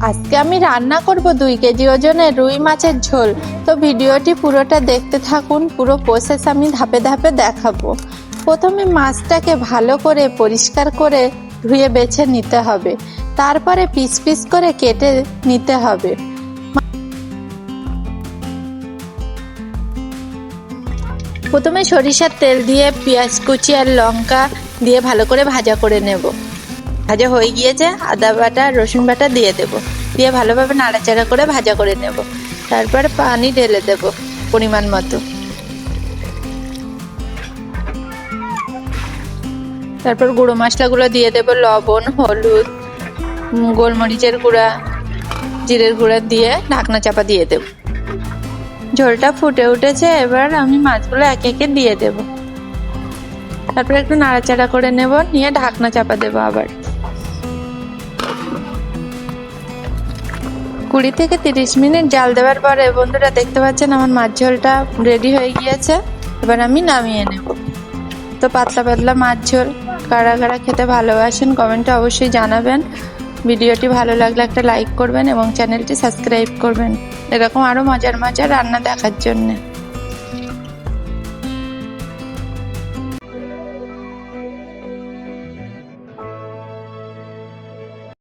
আজকে আমি রান্না করব 2 কেজি ওজনের রুই মাছের ঝোল। তো ভিডিওটি পুরোটা দেখতে থাকুন, পুরো প্রসেস আমি ধাপে ধাপে দেখাবো। প্রথমে মাছটাকে ভালো করে পরিষ্কার করে ধুয়ে বেছে নিতে হবে, তারপরে পিস পিস করে কেটে নিতে হবে। প্রথমে সরিষার তেল দিয়ে পেঁয়াজ কুচি আর লঙ্কা দিয়ে ভালো করে ভাজা করে নেব। ভাজা হয়ে গিয়েছে, আদা বাটা রসুন বাটা দিয়ে দেব, দিয়ে ভালোভাবে নাড়াচাড়া করে ভাজা করে নেব। তারপর পানি ঢেলে দেব পরিমাণ মতো। তারপর গুঁড়ো মশলাগুলো দিয়ে দেব, লবণ, হলুদ, গোলমরিচের গুঁড়া, জিরের গুঁড়া দিয়ে ঢাকনা চাপা দিয়ে দেব। ঝোলটা ফুটে উঠেছে, এবার আমি মাছগুলো একে একে দিয়ে দেব। তারপর একটু নাড়াচাড়া করে নেব, নিয়ে ঢাকনা চাপা দেব। আবার 20 থেকে 30 মিনিট জাল দেওয়ার পরে বন্ধুরা দেখতে পাচ্ছেন আমার মাছ ঝোলটা রেডি হয়ে গিয়েছে। এবার আমি নামিয়ে নেব। তো পাতলা পাতলা মাছ ঝোল কারা কারা খেতে ভালোবাসেন কমেন্টে অবশ্যই জানাবেন। ভিডিওটি ভালো লাগলে একটা লাইক করবেন এবং চ্যানেলটি সাবস্ক্রাইব করবেন এরকম আরও মজার মজার রান্না দেখার জন্য।